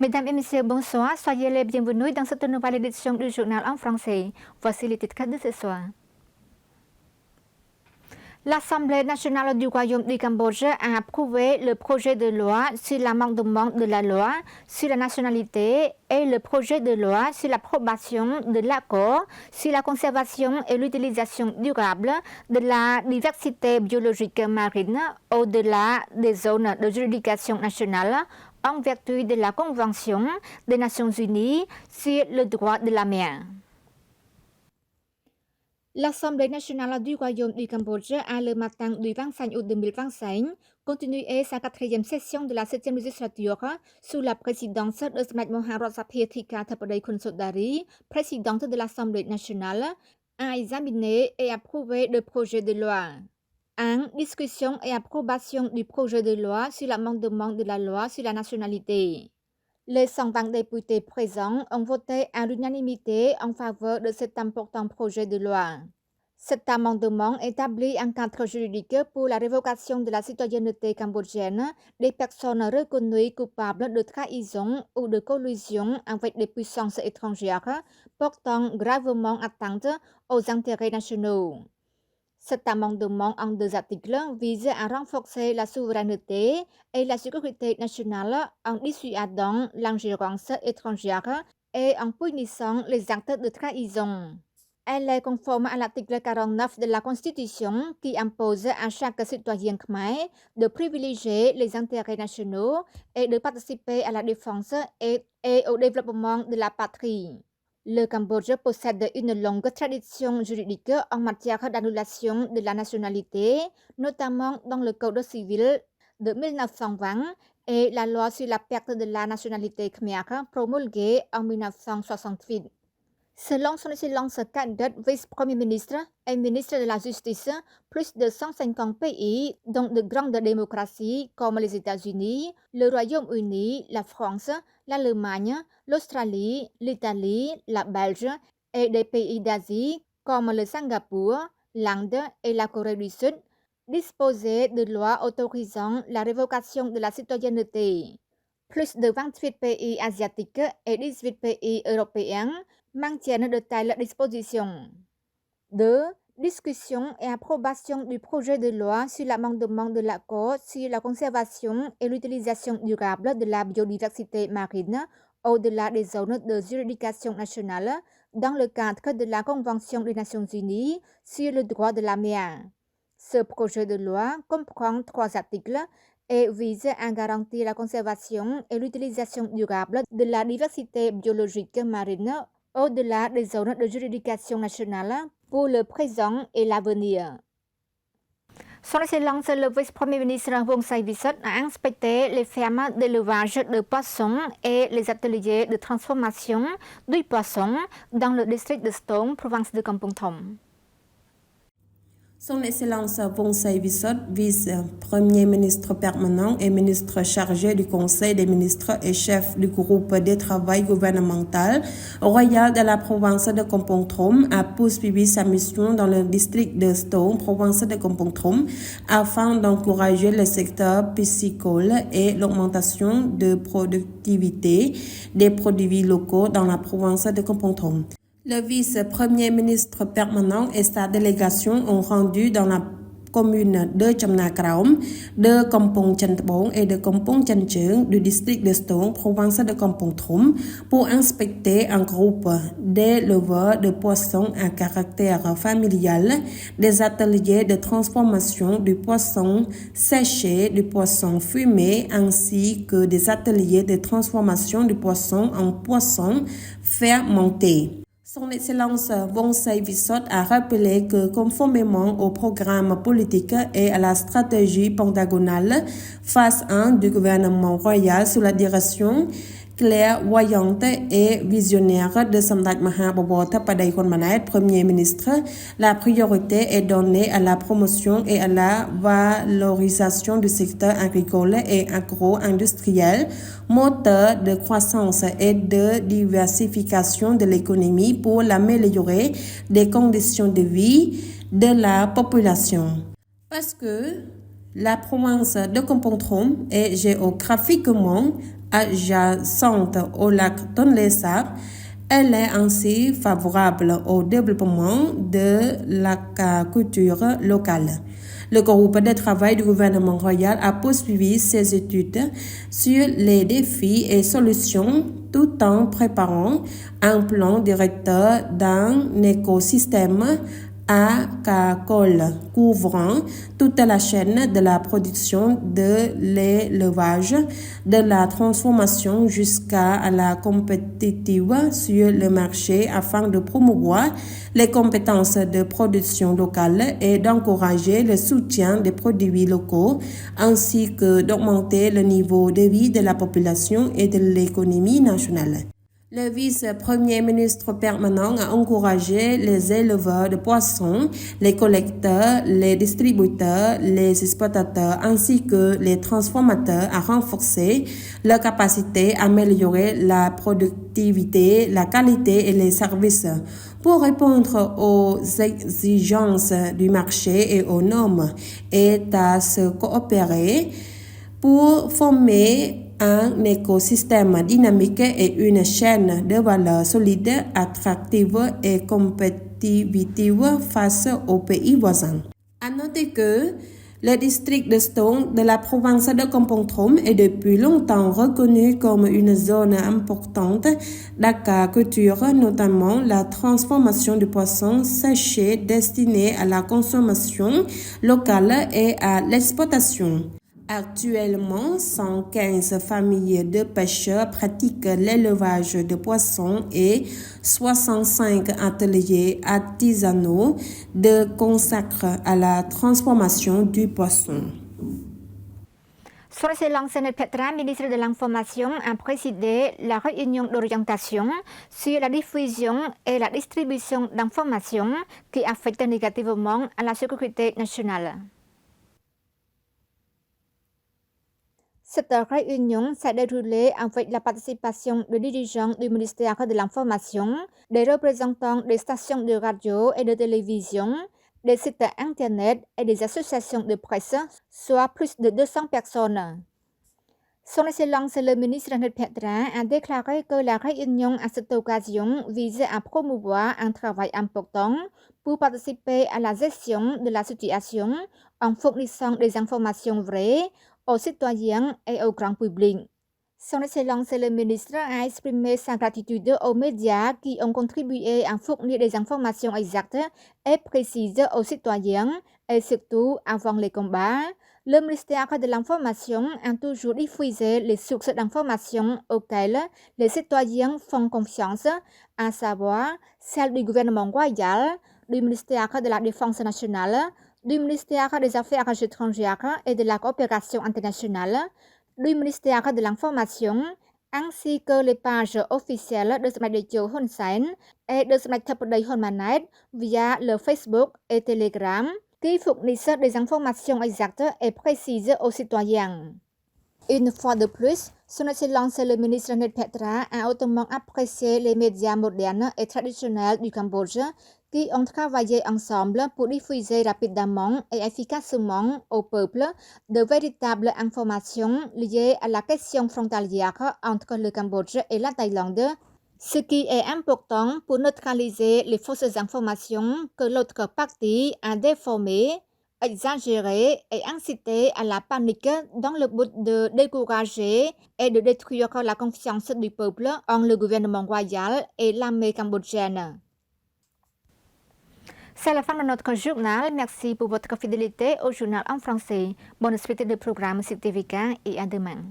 Mesdames et messieurs, bonsoir. Soyez les bienvenus dans cette nouvelle édition du journal en français. Voici les titres de ce soir. L'Assemblée nationale du Royaume du Cambodge a approuvé le projet de loi sur l'amendement de la loi sur la nationalité et le projet de loi sur l'approbation de l'accord sur la conservation et l'utilisation durable de la diversité biologique marine au-delà des zones de juridiction nationale en vertu de la Convention des Nations Unies sur le droit de la mer. L'Assemblée nationale du Royaume du Cambodge a le matin du 25 août 2025 continué sa quatrième session de la 7e législature sous la présidence de Smt Moharot Saphiathika Thapadei Khonsodari, présidente de l'Assemblée nationale, a examiné et approuvé le projet de loi. En discussion et approbation du projet de loi sur l'amendement de la loi sur la nationalité. Les 120 députés présents ont voté à l'unanimité en faveur de cet important projet de loi. Cet amendement établit un cadre juridique pour la révocation de la citoyenneté cambodgienne des personnes reconnues coupables de trahison ou de collusion avec des puissances étrangères portant gravement atteinte aux intérêts nationaux. Cet amendement en 2 articles vise à renforcer la souveraineté et la sécurité nationale en dissuadant l'ingérence étrangère et en punissant les actes de trahison. Elle est conforme à l'article 49 de la Constitution qui impose à chaque citoyen khmer de privilégier les intérêts nationaux et de participer à la défense et au développement de la patrie. Le Cambodge possède une longue tradition juridique en matière d'annulation de la nationalité, notamment dans le Code civil de 1920 et la loi sur la perte de la nationalité khmer promulguée en 1968. Selon son Excellence Cadet Vice-Premier ministre et ministre de la Justice, plus de 150 pays, dont de grandes démocraties comme les États-Unis, le Royaume-Uni, la France, l'Allemagne, l'Australie, l'Italie, la Belgique et des pays d'Asie comme le Singapour, l'Inde et la Corée du Sud, disposaient de lois autorisant la révocation de la citoyenneté. Plus de 28 pays asiatiques et 18 pays européens maintiennent de telles dispositions. 2. Discussion et approbation du projet de loi sur l'amendement de l'accord sur la conservation et l'utilisation durable de la biodiversité marine au-delà des zones de juridiction nationale dans le cadre de la Convention des Nations Unies sur le droit de la mer. Ce projet de loi comprend 3 articles et vise à garantir la conservation et l'utilisation durable de la diversité biologique marine au-delà des zones de juridiction nationale pour le présent et l'avenir. Son Excellence le Vice-Premier ministre Wong Sai Visot a inspecté les fermes d'élevage de poissons et les ateliers de transformation du poisson dans le district de Stone, province de Kampong Thom. Son Excellence Wong Sai Visot, vice-premier ministre permanent et ministre chargé du Conseil des ministres et chef du groupe de travail gouvernemental royal de la province de Kampong Thom, a poursuivi sa mission dans le district de Stone, province de Kampong Thom, afin d'encourager le secteur piscicole et l'augmentation de productivité des produits locaux dans la province de Kampong Thom. Le vice-premier ministre permanent et sa délégation ont rendu dans la commune de Chamna Kraum, de Kampong Chantbong et de Kampong Chancheung du district de Stone, province de Kampong Thom, pour inspecter un groupe d'éleveurs de poissons à caractère familial, des ateliers de transformation du poisson séché, du poisson fumé, ainsi que des ateliers de transformation du poisson en poisson fermenté. Son Excellence Wong Sai Visot a rappelé que conformément au programme politique et à la stratégie pentagonale phase 1 du gouvernement royal sous la direction clairvoyante et visionnaire de Samdech Maha Bobor Thapadei Khonsodari, Premier ministre, la priorité est donnée à la promotion et à la valorisation du secteur agricole et agro-industriel, moteur de croissance et de diversification de l'économie pour l'améliorer des conditions de vie de la population. Parce que La province de Kompong-Trom est géographiquement adjacente au lac Tonlé Sap. Elle est ainsi favorable au développement de l'agriculture locale. Le groupe de travail du gouvernement royal a poursuivi ses études sur les défis et solutions tout en préparant un plan directeur d'un écosystème agricole couvrant toute la chaîne de la production, de l'élevage, de la transformation jusqu'à la compétitivité sur le marché afin de promouvoir les compétences de production locale et d'encourager le soutien des produits locaux ainsi que d'augmenter le niveau de vie de la population et de l'économie nationale. Le vice-premier ministre permanent a encouragé les éleveurs de poissons, les collecteurs, les distributeurs, les exportateurs ainsi que les transformateurs à renforcer leur capacité à améliorer la productivité, la qualité et les services pour répondre aux exigences du marché et aux normes et à se coopérer pour former un écosystème dynamique et une chaîne de valeur solide, attractive et compétitive face aux pays voisins. À noter que le district de Stone de la province de Kompong-Trom est depuis longtemps reconnu comme une zone importante d'agriculture, notamment la transformation du poisson séché destiné à la consommation locale et à l'exportation. Actuellement, 115 familles de pêcheurs pratiquent l'élevage de poissons et 65 ateliers artisanaux de consacrent à la transformation du poisson. Son Excellence Senet Petra, ministre de l'Information, a présidé la réunion d'orientation sur la diffusion et la distribution d'informations qui affectent négativement à la sécurité nationale. Cette réunion s'est déroulée avec la participation de dirigeants du ministère de l'Information, des représentants des stations de radio et de télévision, des sites internet et des associations de presse, soit plus de 200 personnes. Son Excellence le ministre Senet Petra a déclaré que la réunion à cette occasion visait à promouvoir un travail important pour participer à la gestion de la situation en fournissant des informations vraies aux citoyens et au grand public. Son Excellence le ministre a exprimé sa gratitude aux médias qui ont contribué à fournir des informations exactes et précises aux citoyens et surtout avant les combats. Le ministère de l'Information a toujours diffusé les sources d'informations auxquelles les citoyens font confiance, à savoir celles du gouvernement royal, du ministère de la Défense nationale, du ministère des Affaires étrangères et de la coopération internationale, du ministère de l'Information, ainsi que les pages officielles de Smadejo Hun Sen et de Smadthapodei Hun Manet via le Facebook et Telegram, qui fournissent des informations exactes et précises aux citoyens. Une fois de plus, Son Excellence le ministre Senet Petra a hautement apprécié les médias modernes et traditionnels du Cambodge qui ont travaillé ensemble pour diffuser rapidement et efficacement au peuple de véritables informations liées à la question frontalière entre le Cambodge et la Thaïlande, ce qui est important pour neutraliser les fausses informations que l'autre partie a déformées, exagérées et incitées à la panique dans le but de décourager et de détruire la confiance du peuple en le gouvernement royal et l'armée cambodgienne. C'est la fin de notre journal. Merci pour votre fidélité au journal en français. Bonne suite de programme sur TVK et à demain.